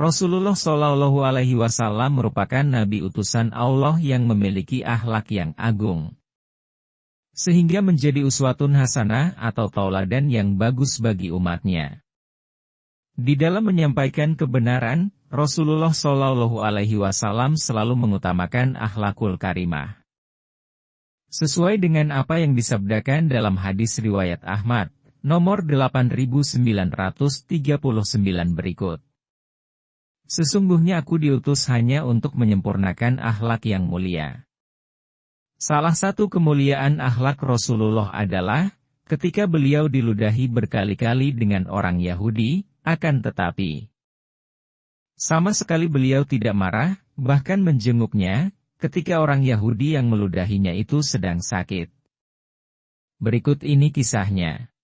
Rasulullah Shallallahu Alaihi Wasallam merupakan nabi utusan Allah yang memiliki akhlak yang agung, sehingga menjadi uswatun hasanah atau tauladan yang bagus bagi umatnya. Di dalam menyampaikan kebenaran, Rasulullah Shallallahu Alaihi Wasallam selalu mengutamakan akhlakul karimah. Sesuai dengan apa yang disabdakan dalam hadis riwayat Ahmad, nomor 8939 berikut. Sesungguhnya aku diutus hanya untuk menyempurnakan akhlak yang mulia. Salah satu kemuliaan akhlak Rasulullah adalah, ketika beliau diludahi berkali-kali dengan orang Yahudi, akan tetapi sama sekali beliau tidak marah, bahkan menjenguknya, ketika orang Yahudi yang meludahinya itu sedang sakit. Berikut ini kisahnya.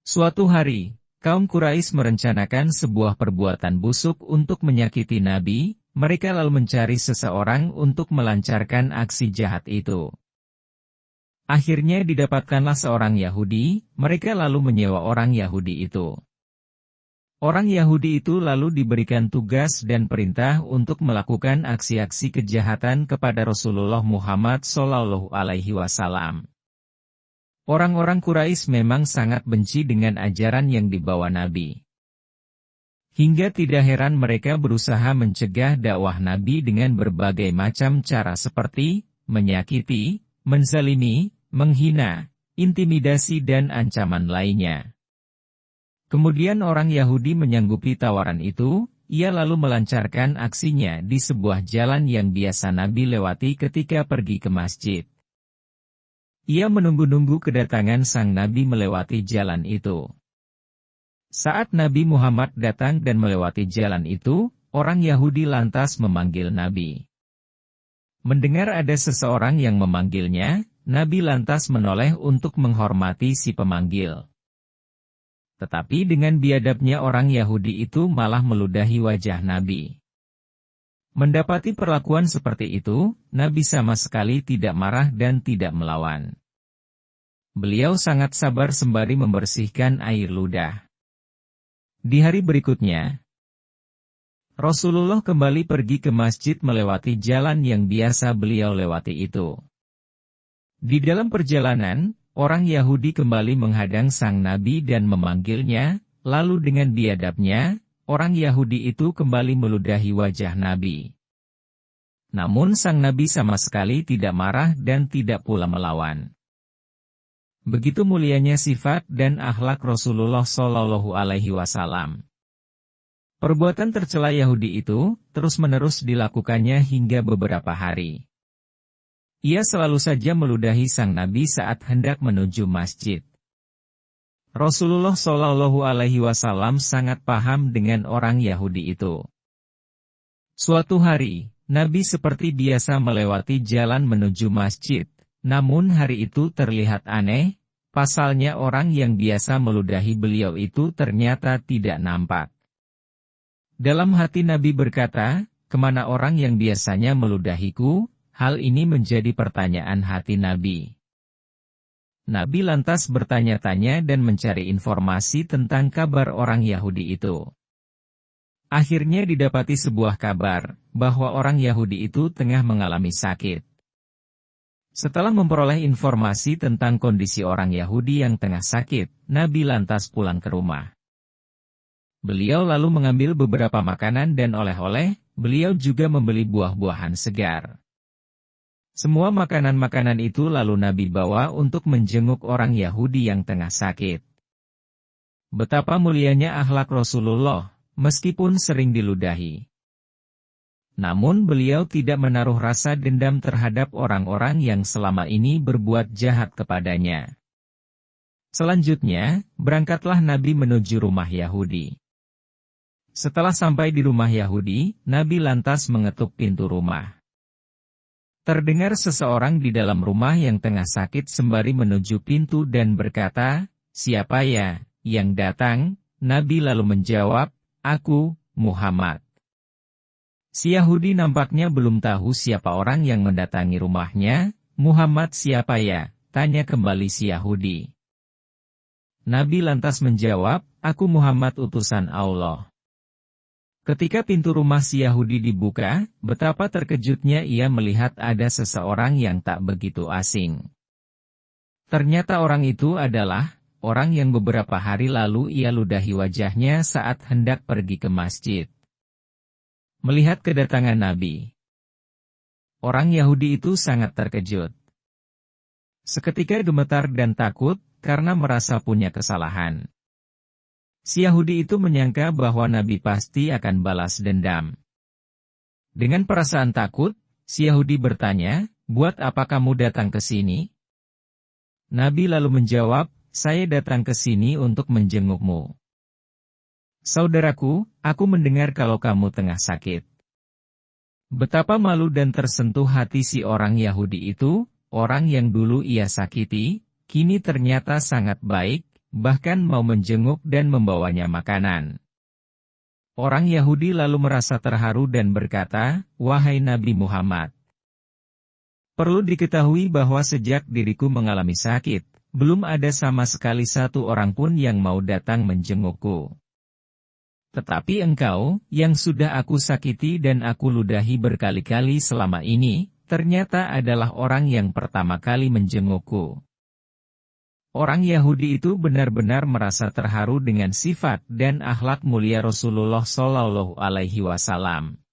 Suatu hari, kaum Quraisy merencanakan sebuah perbuatan busuk untuk menyakiti Nabi, mereka lalu mencari seseorang untuk melancarkan aksi jahat itu. Akhirnya didapatkanlah seorang Yahudi, mereka lalu menyewa orang Yahudi itu. Orang Yahudi itu lalu diberikan tugas dan perintah untuk melakukan aksi-aksi kejahatan kepada Rasulullah Muhammad Shallallahu Alaihi Wasallam. Orang-orang Quraisy memang sangat benci dengan ajaran yang dibawa Nabi. Hingga tidak heran mereka berusaha mencegah dakwah Nabi dengan berbagai macam cara seperti menyakiti, menzalimi, menghina, intimidasi dan ancaman lainnya. Kemudian orang Yahudi menyanggupi tawaran itu, ia lalu melancarkan aksinya di sebuah jalan yang biasa Nabi lewati ketika pergi ke masjid. Ia menunggu-nunggu kedatangan sang Nabi melewati jalan itu. Saat Nabi Muhammad datang dan melewati jalan itu, orang Yahudi lantas memanggil Nabi. Mendengar ada seseorang yang memanggilnya, Nabi lantas menoleh untuk menghormati si pemanggil. Tetapi dengan biadabnya orang Yahudi itu malah meludahi wajah Nabi. Mendapati perlakuan seperti itu, Nabi sama sekali tidak marah dan tidak melawan. Beliau sangat sabar sembari membersihkan air ludah. Di hari berikutnya, Rasulullah kembali pergi ke masjid melewati jalan yang biasa beliau lewati itu. Di dalam perjalanan, orang Yahudi kembali menghadang sang Nabi dan memanggilnya, lalu dengan biadabnya, orang Yahudi itu kembali meludahi wajah Nabi. Namun sang Nabi sama sekali tidak marah dan tidak pula melawan. Begitu mulianya sifat dan akhlak Rasulullah Shallallahu Alaihi Wasallam. Perbuatan tercela Yahudi itu terus-menerus dilakukannya hingga beberapa hari. Ia selalu saja meludahi sang Nabi saat hendak menuju masjid. Rasulullah Shallallahu Alaihi Wasallam sangat paham dengan orang Yahudi itu. Suatu hari, Nabi seperti biasa melewati jalan menuju masjid, namun hari itu terlihat aneh, pasalnya orang yang biasa meludahi beliau itu ternyata tidak nampak. Dalam hati Nabi berkata, "Kemana orang yang biasanya meludahiku?" Hal ini menjadi pertanyaan hati Nabi. Nabi lantas bertanya-tanya dan mencari informasi tentang kabar orang Yahudi itu. Akhirnya didapati sebuah kabar, bahwa orang Yahudi itu tengah mengalami sakit. Setelah memperoleh informasi tentang kondisi orang Yahudi yang tengah sakit, Nabi lantas pulang ke rumah. Beliau lalu mengambil beberapa makanan dan oleh-oleh, beliau juga membeli buah-buahan segar. Semua makanan-makanan itu lalu Nabi bawa untuk menjenguk orang Yahudi yang tengah sakit. Betapa mulianya akhlak Rasulullah, meskipun sering diludahi. Namun beliau tidak menaruh rasa dendam terhadap orang-orang yang selama ini berbuat jahat kepadanya. Selanjutnya, berangkatlah Nabi menuju rumah Yahudi. Setelah sampai di rumah Yahudi, Nabi lantas mengetuk pintu rumah. Terdengar seseorang di dalam rumah yang tengah sakit sembari menuju pintu dan berkata, "Siapa ya yang datang?" Nabi lalu menjawab, "Aku, Muhammad." Si Yahudi nampaknya belum tahu siapa orang yang mendatangi rumahnya. "Muhammad siapa ya?" tanya kembali si Yahudi. Nabi lantas menjawab, "Aku Muhammad utusan Allah." Ketika pintu rumah si Yahudi dibuka, betapa terkejutnya ia melihat ada seseorang yang tak begitu asing. Ternyata orang itu adalah orang yang beberapa hari lalu ia ludahi wajahnya saat hendak pergi ke masjid. Melihat kedatangan Nabi, orang Yahudi itu sangat terkejut. Seketika gemetar dan takut, karena merasa punya kesalahan. Si Yahudi itu menyangka bahwa Nabi pasti akan balas dendam. Dengan perasaan takut, si Yahudi bertanya, "Buat apa kamu datang ke sini?" Nabi lalu menjawab, "Saya datang ke sini untuk menjengukmu. Saudaraku, aku mendengar kalau kamu tengah sakit." Betapa malu dan tersentuh hati si orang Yahudi itu, orang yang dulu ia sakiti, kini ternyata sangat baik, bahkan mau menjenguk dan membawanya makanan. Orang Yahudi lalu merasa terharu dan berkata, "Wahai Nabi Muhammad, perlu diketahui bahwa sejak diriku mengalami sakit, belum ada sama sekali satu orang pun yang mau datang menjengukku. Tetapi engkau, yang sudah aku sakiti dan aku ludahi berkali-kali selama ini, ternyata adalah orang yang pertama kali menjengukku." Orang Yahudi itu benar-benar merasa terharu dengan sifat dan akhlak mulia Rasulullah Shallallahu Alaihi Wasallam.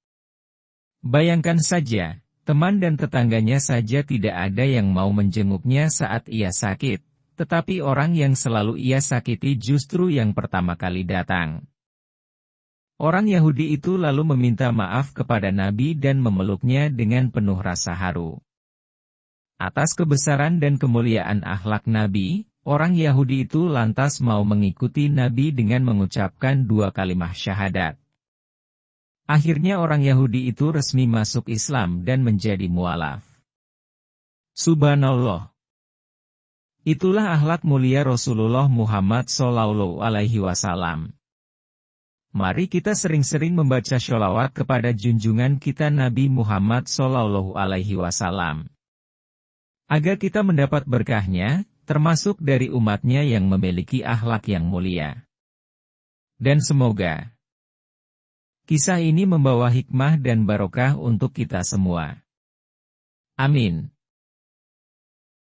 Bayangkan saja, teman dan tetangganya saja tidak ada yang mau menjenguknya saat ia sakit, tetapi orang yang selalu ia sakiti justru yang pertama kali datang. Orang Yahudi itu lalu meminta maaf kepada Nabi dan memeluknya dengan penuh rasa haru. Atas kebesaran dan kemuliaan akhlak Nabi, orang Yahudi itu lantas mau mengikuti Nabi dengan mengucapkan 2 kalimat syahadat. Akhirnya orang Yahudi itu resmi masuk Islam dan menjadi mualaf. Subhanallah. Itulah akhlak mulia Rasulullah Muhammad Shallallahu Alaihi Wasallam. Mari kita sering-sering membaca sholawat kepada junjungan kita Nabi Muhammad Shallallahu Alaihi Wasallam, agar kita mendapat berkahnya, termasuk dari umatnya yang memiliki akhlak yang mulia. Dan semoga kisah ini membawa hikmah dan barokah untuk kita semua. Amin.